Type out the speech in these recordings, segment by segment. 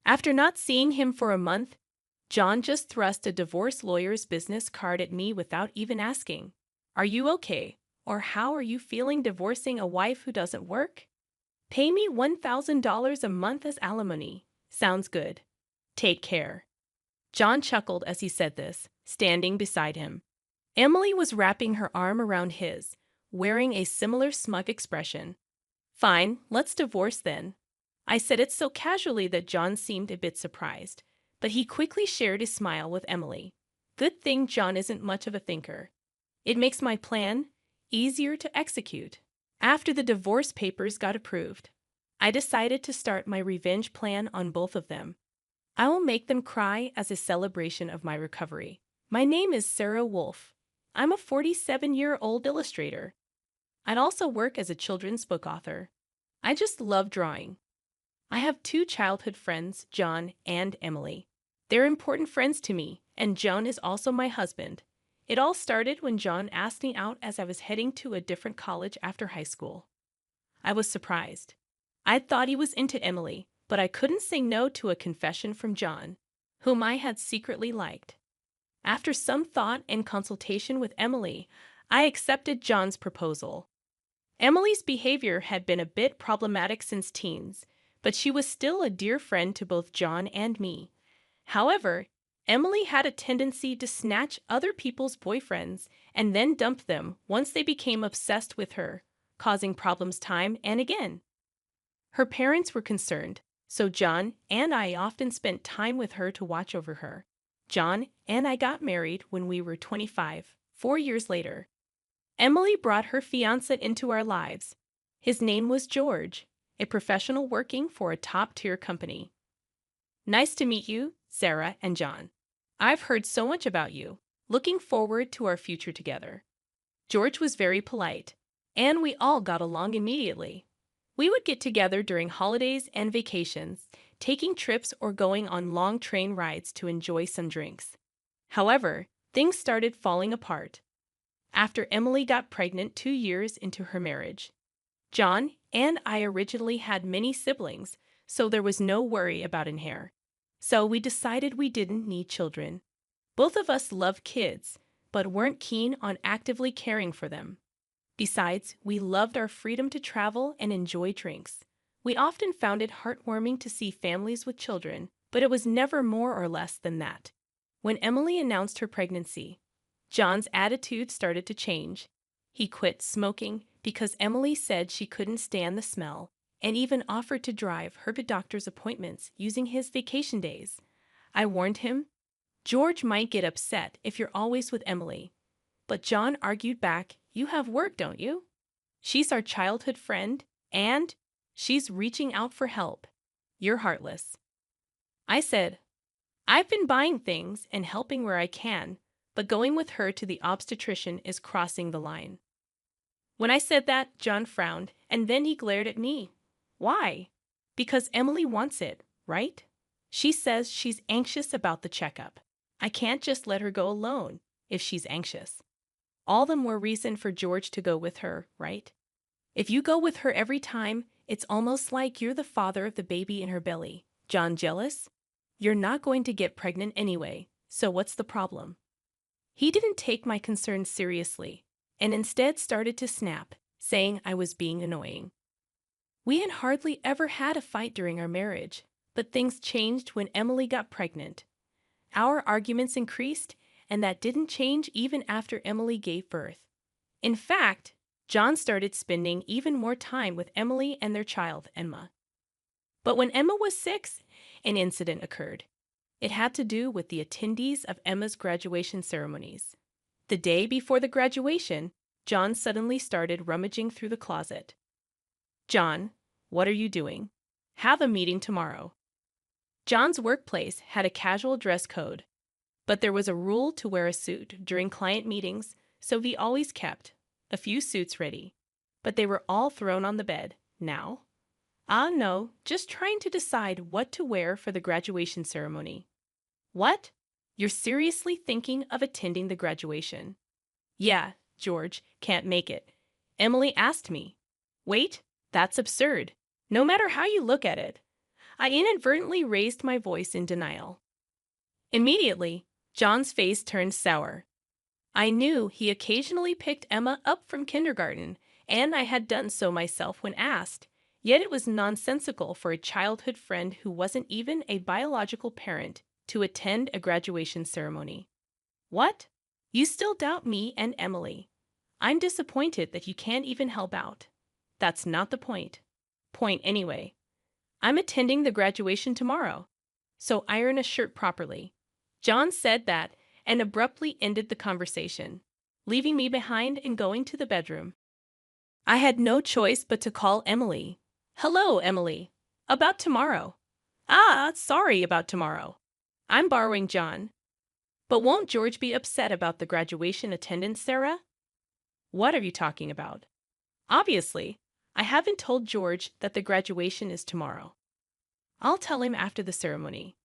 After not seeing him for a month, John just thrust a divorce lawyer's business card at me without even asking, "Are you okay? Or how are you feeling divorcing a wife who doesn't work? Pay me $1,000 a month as alimony. Sounds good. Take care." John chuckled as he said this, standing beside him. Emily was wrapping her arm around his, wearing a similar smug expression. "Fine, let's divorce then." I said it so casually that John seemed a bit surprised, but he quickly shared his smile with Emily. Good thing John isn't much of a thinker. It makes my plan easier to execute. After the divorce papers got approved, I decided to start my revenge plan on both of them. I will make them cry as a celebration of my recovery. My name is Sarah Wolf. I'm a 47-year-old illustrator. I'd also work as a children's book author. I just love drawing. I have two childhood friends, John and Emily. They're important friends to me, and John is also my husband. It all started when John asked me out as I was heading to a different college after high school. I was surprised. I thought he was into Emily, but I couldn't say no to a confession from John, whom I had secretly liked. After some thought and consultation with Emily, I accepted John's proposal. Emily's behavior had been a bit problematic since teens, but she was still a dear friend to both John and me. However, Emily had a tendency to snatch other people's boyfriends and then dump them once they became obsessed with her, causing problems time and again. Her parents were concerned, so John and I often spent time with her to watch over her. John and I got married when we were 25, 4 years later. Emily brought her fiancé into our lives. His name was George, a professional working for a top-tier company. Nice to meet you, Sarah and John. I've heard so much about you. Looking forward to our future together. George was very polite, and we all got along immediately. We would get together during holidays and vacations, taking trips or going on long train rides to enjoy some drinks. However, things started falling apart after Emily got pregnant 2 years into her marriage. John and I originally had many siblings, so there was no worry about an heir. So we decided we didn't need children. Both of us loved kids, but weren't keen on actively caring for them. Besides, we loved our freedom to travel and enjoy drinks. We often found it heartwarming to see families with children, but it was never more or less than that. When Emily announced her pregnancy, John's attitude started to change. He quit smoking because Emily said she couldn't stand the smell, and even offered to drive her to doctor's appointments using his vacation days. I warned him, "George might get upset if you're always with Emily." But John argued back, "You have work, don't you? She's our childhood friend, and she's reaching out for help. You're heartless." I said, "I've been buying things and helping where I can, but going with her to the obstetrician is crossing the line." When I said that, John frowned, and then he glared at me. "Why?" "Because Emily wants it, right? She says she's anxious about the checkup. I can't just let her go alone if she's anxious. All the more reason for George to go with her, right? If you go with her every time, it's almost like you're the father of the baby in her belly. John, jealous? You're not going to get pregnant anyway, so what's the problem?" He didn't take my concerns seriously, and instead started to snap, saying I was being annoying. We had hardly ever had a fight during our marriage, but things changed when Emily got pregnant. Our arguments increased, and that didn't change even after Emily gave birth. In fact, John started spending even more time with Emily and their child, Emma. But when Emma was 6, an incident occurred. It had to do with the attendees of Emma's graduation ceremonies. The day before the graduation, John suddenly started rummaging through the closet. "John, what are you doing? Have a meeting tomorrow." John's workplace had a casual dress code, but there was a rule to wear a suit during client meetings, so he always kept a few suits ready. But they were all thrown on the bed now. "Ah, no, just trying to decide what to wear for the graduation ceremony." "What? You're seriously thinking of attending the graduation?" "Yeah, George, can't make it. Emily asked me." "Wait, that's absurd. No matter how you look at it, I inadvertently raised my voice in denial. Immediately, John's face turned sour. I knew he occasionally picked Emma up from kindergarten, and I had done so myself when asked. Yet it was nonsensical for a childhood friend who wasn't even a biological parent to attend a graduation ceremony. What? You still doubt me and Emily? I'm disappointed that you can't even help out. That's not the point. Point anyway. I'm attending the graduation tomorrow, so iron a shirt properly. John said that and abruptly ended the conversation, leaving me behind and going to the bedroom. I had no choice but to call Emily. Hello, Emily. About tomorrow. Sorry about tomorrow. I'm borrowing John. But won't George be upset about the graduation attendance, Sarah? What are you talking about? Obviously, I haven't told George that the graduation is tomorrow. I'll tell him after the ceremony.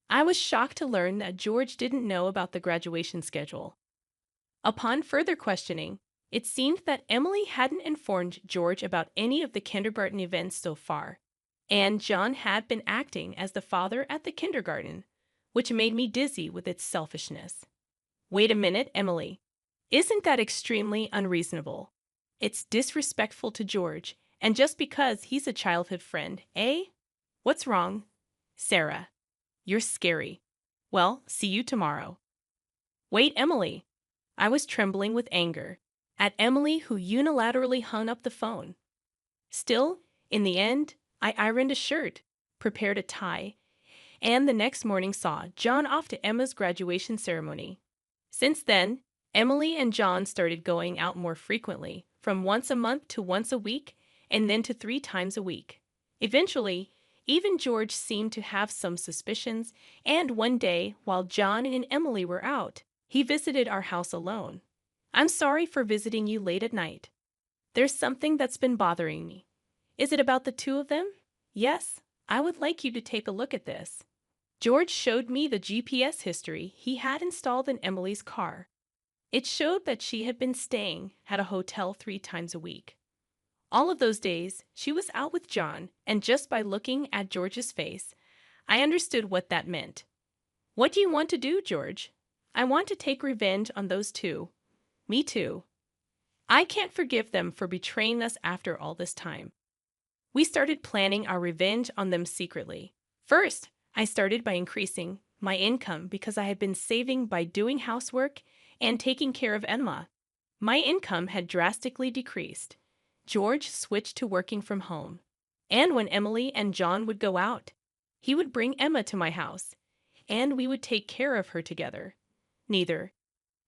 I was shocked to learn that George didn't know about the graduation schedule. Upon further questioning, it seemed that Emily hadn't informed George about any of the kindergarten events so far, and John had been acting as the father at the kindergarten, which made me dizzy with its selfishness. Wait a minute, Emily. Isn't that extremely unreasonable? It's disrespectful to George, and just because he's a childhood friend, eh? What's wrong? Sarah, you're scary. Well, see you tomorrow. Wait, Emily. I was trembling with anger at Emily, who unilaterally hung up the phone. Still, in the end, I ironed a shirt, prepared a tie, and the next morning saw John off to Emma's graduation ceremony. Since then, Emily and John started going out more frequently, from once a month to once a week, and then to 3 times a week. Eventually, even George seemed to have some suspicions, and one day, while John and Emily were out, he visited our house alone. I'm sorry for visiting you late at night. There's something that's been bothering me. Is it about the 2 of them? Yes, I would like you to take a look at this. George showed me the GPS history he had installed in Emily's car. It showed that she had been staying at a hotel 3 times a week. All of those days, she was out with John, and just by looking at George's face, I understood what that meant. What do you want to do, George? I want to take revenge on those 2. Me too. I can't forgive them for betraying us after all this time. We started planning our revenge on them secretly. First, I started by increasing my income because I had been saving by doing housework and taking care of Emma. My income had drastically decreased. George switched to working from home. And when Emily and John would go out, he would bring Emma to my house, and we would take care of her together. Neither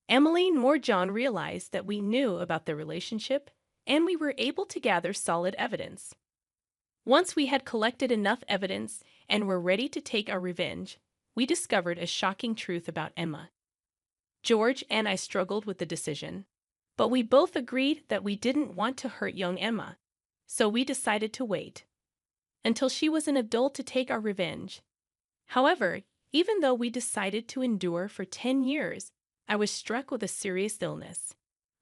Emily nor John realized that we knew about their relationship, and we were able to gather solid evidence. Once we had collected enough evidence and were ready to take our revenge, we discovered a shocking truth about Emma. George and I struggled with the decision, but we both agreed that we didn't want to hurt young Emma, so we decided to wait until she was an adult to take our revenge. However, even though we decided to endure for 10 years, I was struck with a serious illness.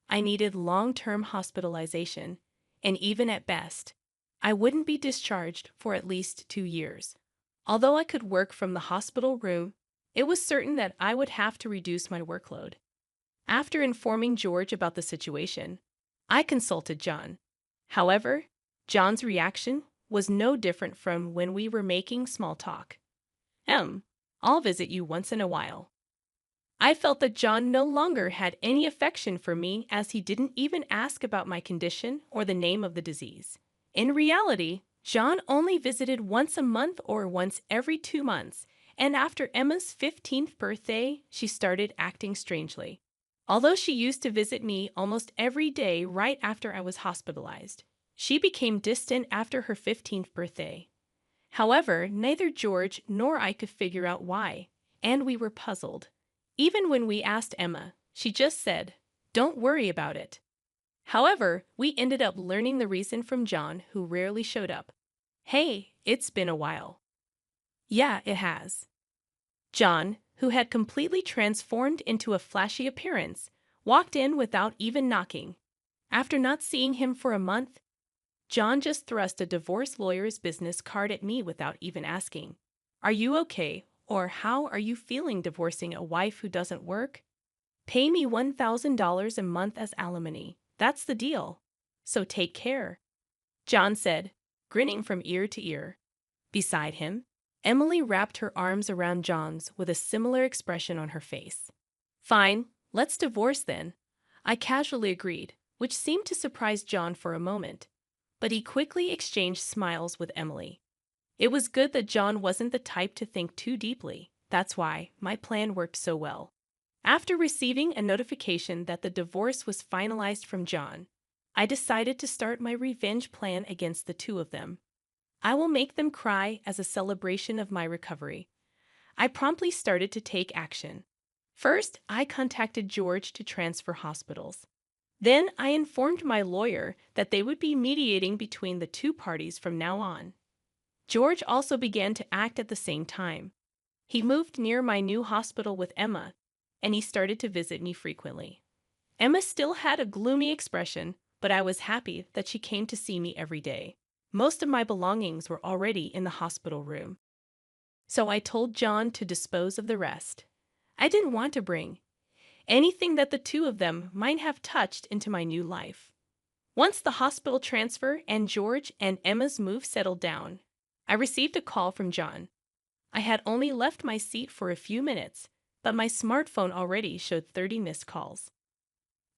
I needed long-term hospitalization, and even at best, I wouldn't be discharged for at least 2 years. Although I could work from the hospital room, it was certain that I would have to reduce my workload. After informing George about the situation, I consulted John. However, John's reaction was no different from when we were making small talk. I'll visit you once in a while. I felt that John no longer had any affection for me, as he didn't even ask about my condition or the name of the disease. In reality, John only visited once a month or once every 2 months, and after Emma's 15th birthday, she started acting strangely. Although she used to visit me almost every day right after I was hospitalized, she became distant after her 15th birthday. However, neither George nor I could figure out why, and we were puzzled. Even when we asked Emma, she just said, "Don't worry about it." However, we ended up learning the reason from John, who rarely showed up. Hey, it's been a while. Yeah, it has. John, who had completely transformed into a flashy appearance, walked in without even knocking. After not seeing him for a month, John just thrust a divorce lawyer's business card at me without even asking. Are you okay? Or how are you feeling divorcing a wife who doesn't work? Pay me $1,000 a month as alimony. That's the deal. So take care, John said, grinning from ear to ear. Beside him, Emily wrapped her arms around John's with a similar expression on her face. Fine, let's divorce then, I casually agreed, which seemed to surprise John for a moment. But he quickly exchanged smiles with Emily. It was good that John wasn't the type to think too deeply. That's why my plan worked so well. After receiving a notification that the divorce was finalized from John, I decided to start my revenge plan against the two of them. I will make them cry as a celebration of my recovery. I promptly started to take action. First, I contacted George to transfer hospitals. Then I informed my lawyer that they would be mediating between the two parties from now on. George also began to act at the same time. He moved near my new hospital with Emma, and he started to visit me frequently. Emma still had a gloomy expression, but I was happy that she came to see me every day. Most of my belongings were already in the hospital room. So I told John to dispose of the rest. I didn't want to bring anything that the two of them might have touched into my new life. Once the hospital transfer and George and Emma's move settled down, I received a call from John. I had only left my seat for a few minutes, but my smartphone already showed 30 missed calls.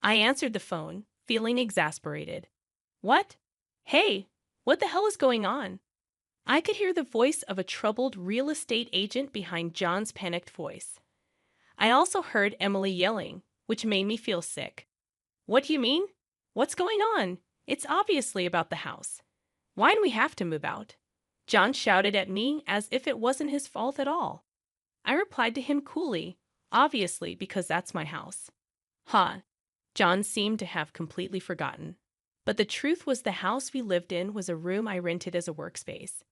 I answered the phone, feeling exasperated. What? Hey, what the hell is going on? I could hear the voice of a troubled real estate agent behind John's panicked voice. I also heard Emily yelling, which made me feel sick. What do you mean? What's going on? It's obviously about the house. Why do we have to move out? John shouted at me as if it wasn't his fault at all. I replied to him coolly, obviously because that's my house. Huh. John seemed to have completely forgotten. But the truth was the house we lived in was a room I rented as a workspace.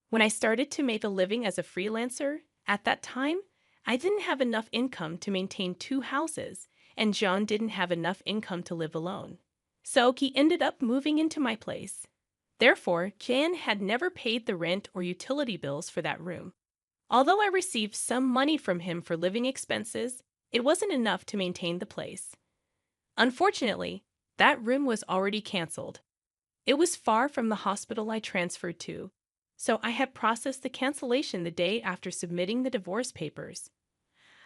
When I started to make a living as a freelancer, at that time, I didn't have enough income to maintain two houses, and John didn't have enough income to live alone. So he ended up moving into my place. Therefore, Jan had never paid the rent or utility bills for that room. Although I received some money from him for living expenses, it wasn't enough to maintain the place. Unfortunately, that room was already canceled. It was far from the hospital I transferred to, so I had processed the cancellation the day after submitting the divorce papers.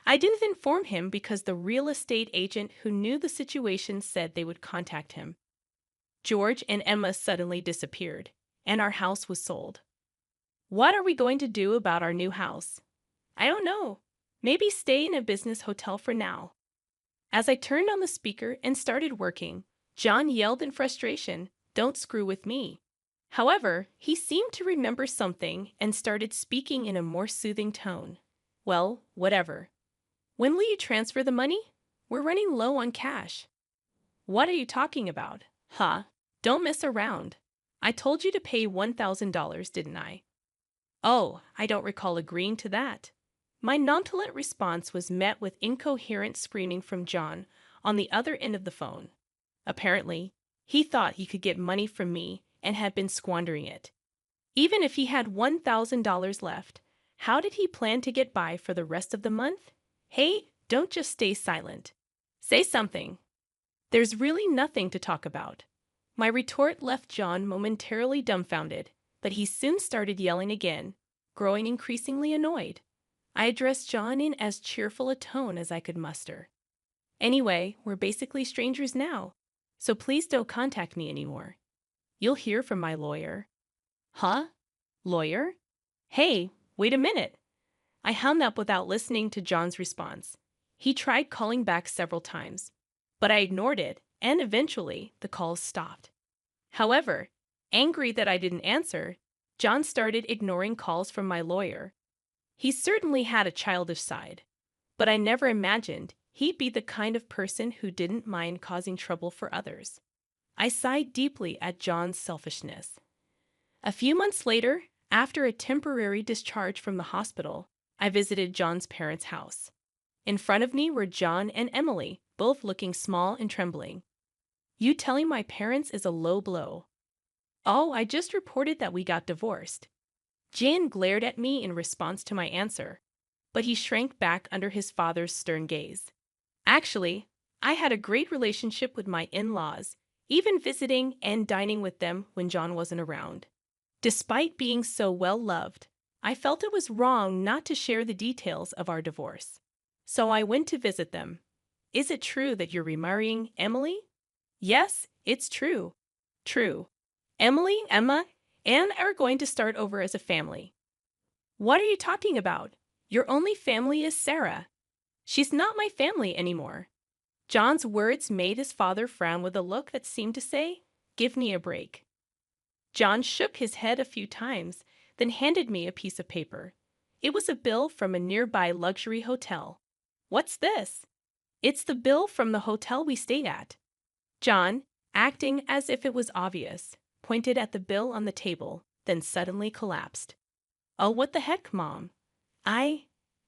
I didn't inform him because the real estate agent who knew the situation said they would contact him. George and Emma suddenly disappeared, and our house was sold. What are we going to do about our new house? I don't know. Maybe stay in a business hotel for now. As I turned on the speaker and started working, John yelled in frustration, "Don't screw with me." However, he seemed to remember something and started speaking in a more soothing tone. Well, whatever. When will you transfer the money? We're running low on cash. What are you talking about? Huh? Don't mess around. I told you to pay $1,000, didn't I? Oh, I don't recall agreeing to that. My nonchalant response was met with incoherent screaming from John on the other end of the phone. Apparently, he thought he could get money from me and had been squandering it. Even if he had $1,000 left, how did he plan to get by for the rest of the month? Hey, don't just stay silent. Say something. There's really nothing to talk about. My retort left John momentarily dumbfounded, but he soon started yelling again, growing increasingly annoyed. I addressed John in as cheerful a tone as I could muster. Anyway, we're basically strangers now, so please don't contact me anymore. You'll hear from my lawyer. Huh? Lawyer? Hey, wait a minute. I hung up without listening to John's response. He tried calling back several times, but I ignored it, and eventually the calls stopped. However, angry that I didn't answer, John started ignoring calls from my lawyer. He certainly had a childish side, but I never imagined he'd be the kind of person who didn't mind causing trouble for others. I sighed deeply at John's selfishness. A few months later, after a temporary discharge from the hospital, I visited John's parents' house. In front of me were John and Emily, both looking small and trembling. You telling my parents is a low blow. Oh, I just reported that we got divorced. Jan glared at me in response to my answer, but he shrank back under his father's stern gaze. Actually, I had a great relationship with my in-laws, even visiting and dining with them when John wasn't around. Despite being so well loved, I felt it was wrong not to share the details of our divorce. So I went to visit them. Is it true that you're remarrying Emily? Yes, it's true. True. Emily, Emma, and I are going to start over as a family. What are you talking about? Your only family is Sarah. She's not my family anymore. John's words made his father frown with a look that seemed to say, "Give me a break." John shook his head a few times, then handed me a piece of paper. It was a bill from a nearby luxury hotel. What's this? It's the bill from the hotel we stayed at. John, acting as if it was obvious, pointed at the bill on the table, then suddenly collapsed. Oh, what the heck, Mom? I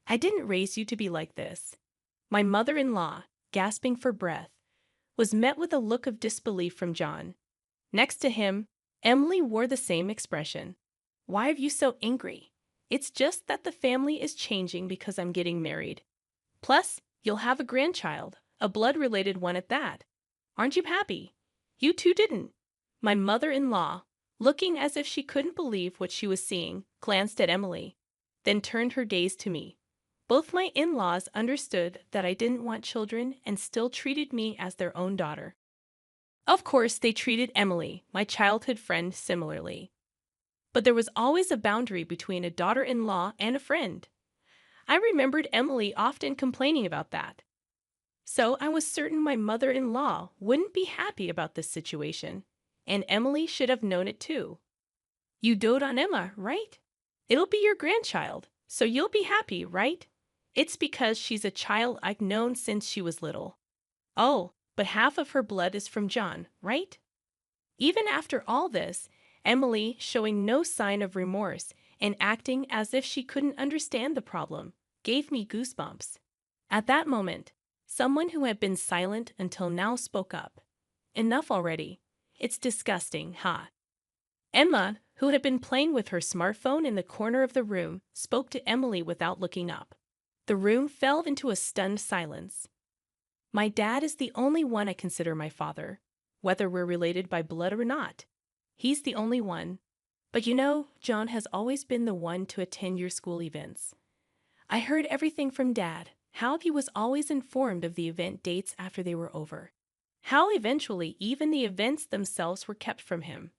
didn't raise you to be like this. My mother-in-law, gasping for breath, was met with a look of disbelief from John. Next to him, Emily wore the same expression. Why are you so angry? It's just that the family is changing because I'm getting married. Plus, you'll have a grandchild, a blood-related one at that. Aren't you happy? You two didn't. My mother-in-law, looking as if she couldn't believe what she was seeing, glanced at Emily, then turned her gaze to me. Both my in-laws understood that I didn't want children and still treated me as their own daughter. Of course, they treated Emily, my childhood friend, similarly. But there was always a boundary between a daughter-in-law and a friend. I remembered Emily often complaining about that. So I was certain my mother-in-law wouldn't be happy about this situation, and Emily should have known it too. You dote on Emma, right? It'll be your grandchild, so you'll be happy, right? It's because she's a child I've known since she was little. Oh, but half of her blood is from John, right? Even after all this, Emily, showing no sign of remorse and acting as if she couldn't understand the problem, gave me goosebumps. At that moment, someone who had been silent until now spoke up. Enough already. It's disgusting, huh? Emma, who had been playing with her smartphone in the corner of the room, spoke to Emily without looking up. The room fell into a stunned silence. My dad is the only one I consider my father, whether we're related by blood or not. He's the only one. But you know, John has always been the one to attend your school events. I heard everything from Dad, how he was always informed of the event dates after they were over, how eventually even the events themselves were kept from him.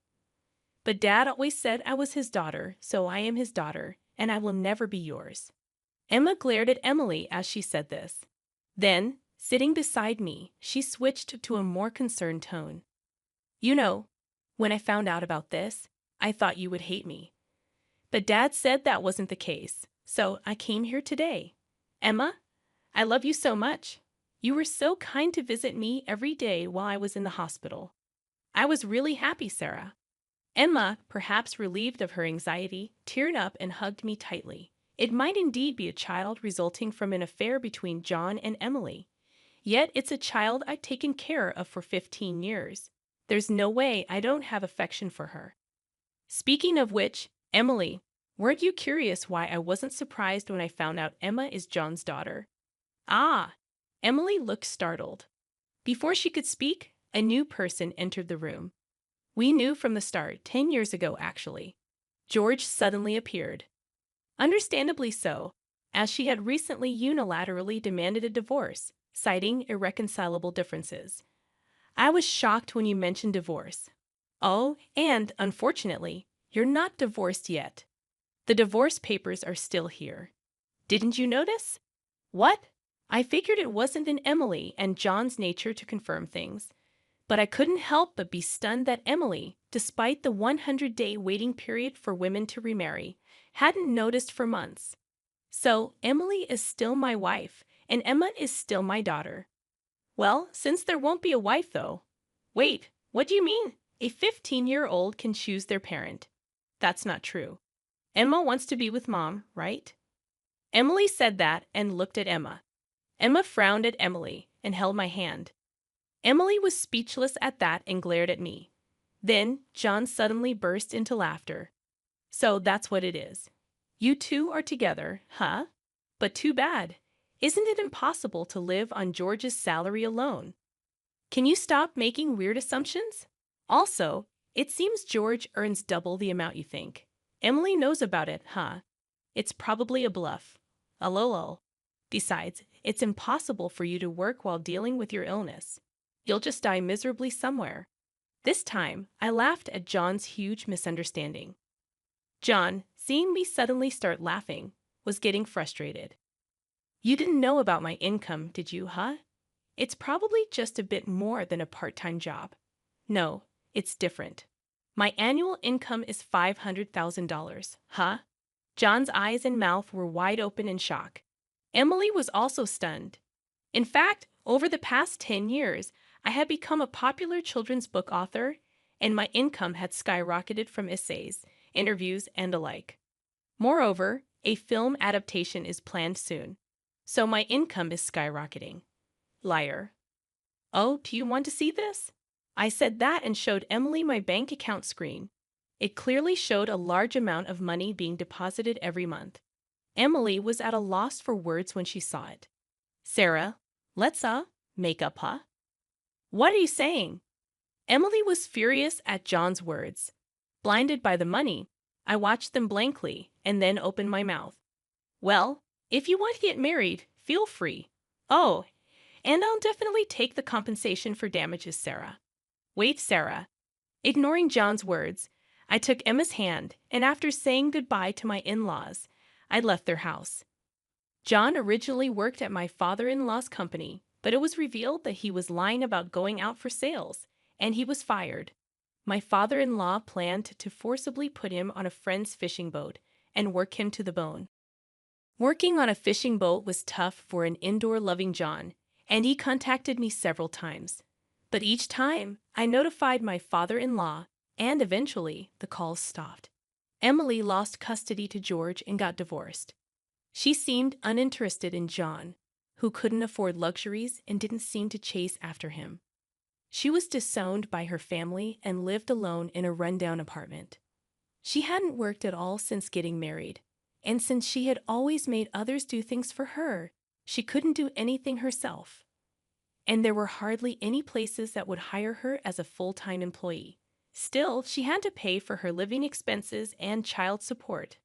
But Dad always said I was his daughter, so I am his daughter, and I will never be yours. Emma glared at Emily as she said this. Then, sitting beside me, she switched to a more concerned tone. You know, when I found out about this, I thought you would hate me. But Dad said that wasn't the case, so I came here today. Emma, I love you so much. You were so kind to visit me every day while I was in the hospital. I was really happy, Sarah. Emma, perhaps relieved of her anxiety, teared up and hugged me tightly. It might indeed be a child resulting from an affair between John and Emily. Yet it's a child I've taken care of for 15 years. There's no way I don't have affection for her. Speaking of which, Emily, weren't you curious why I wasn't surprised when I found out Emma is John's daughter? Ah! Emily looked startled. Before she could speak, a new person entered the room. We knew from the start, 10 years ago actually. George suddenly appeared. Understandably so, as she had recently unilaterally demanded a divorce, citing irreconcilable differences. I was shocked when you mentioned divorce. Oh, and, unfortunately, you're not divorced yet. The divorce papers are still here. Didn't you notice? What? I figured it wasn't in Emily and John's nature to confirm things. But I couldn't help but be stunned that Emily, despite the 100-day waiting period for women to remarry, hadn't noticed for months. So, Emily is still my wife, and Emma is still my daughter. Well, since there won't be a wife, though. Wait, what do you mean? A 15-year-old can choose their parent. That's not true. Emma wants to be with Mom, right? Emily said that and looked at Emma. Emma frowned at Emily and held my hand. Emily was speechless at that and glared at me. Then John suddenly burst into laughter. So that's what it is. You two are together, huh? But too bad. Isn't it impossible to live on George's salary alone? Can you stop making weird assumptions? Also, it seems George earns double the amount you think. Emily knows about it, huh? It's probably a bluff. A lol. Besides, it's impossible for you to work while dealing with your illness. You'll just die miserably somewhere. This time, I laughed at John's huge misunderstanding. John, seeing me suddenly start laughing, was getting frustrated. You didn't know about my income, did you, huh? It's probably just a bit more than a part-time job. No, it's different. My annual income is $500,000, huh? John's eyes and mouth were wide open in shock. Emily was also stunned. In fact, over the past 10 years, I had become a popular children's book author, and my income had skyrocketed from essays, interviews, and the like. Moreover, a film adaptation is planned soon, so my income is skyrocketing. Liar. Oh, do you want to see this? I said that and showed Emily my bank account screen. It clearly showed a large amount of money being deposited every month. Emily was at a loss for words when she saw it. Sarah, let's make up, huh? What are you saying? Emily was furious at John's words. Blinded by the money, I watched them blankly and then opened my mouth. Well, if you want to get married, feel free. Oh, and I'll definitely take the compensation for damages, Sarah. Wait, Sarah. Ignoring John's words, I took Emma's hand, and after saying goodbye to my in-laws, I left their house. John originally worked at my father-in-law's company, but it was revealed that he was lying about going out for sales, and he was fired. My father-in-law planned to forcibly put him on a friend's fishing boat and work him to the bone. Working on a fishing boat was tough for an indoor-loving John, and he contacted me several times. But each time, I notified my father-in-law, and eventually, the calls stopped. Emily lost custody to George and got divorced. She seemed uninterested in John, who couldn't afford luxuries and didn't seem to chase after him. She was disowned by her family and lived alone in a rundown apartment. She hadn't worked at all since getting married, and since she had always made others do things for her, she couldn't do anything herself. And there were hardly any places that would hire her as a full-time employee. Still, she had to pay for her living expenses and child support,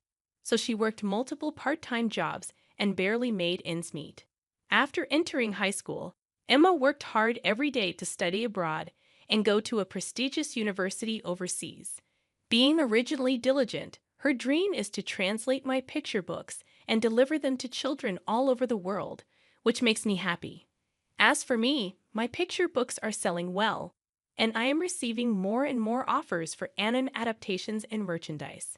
so she worked multiple part-time jobs and barely made ends meet. After entering high school, Emma worked hard every day to study abroad and go to a prestigious university overseas. Being originally diligent, her dream is to translate my picture books and deliver them to children all over the world, which makes me happy. As for me, my picture books are selling well, and I am receiving more and more offers for anime adaptations and merchandise.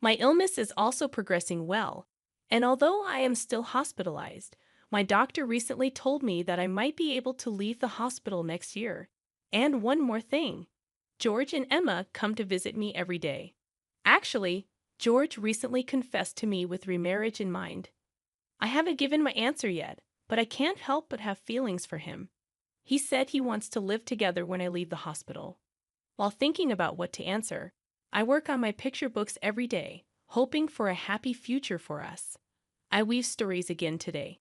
My illness is also progressing well, and although I am still hospitalized, my doctor recently told me that I might be able to leave the hospital next year. And one more thing. George and Emma come to visit me every day. Actually, George recently confessed to me with remarriage in mind. I haven't given my answer yet, but I can't help but have feelings for him. He said he wants to live together when I leave the hospital. While thinking about what to answer, I work on my picture books every day, hoping for a happy future for us. I weave stories again today.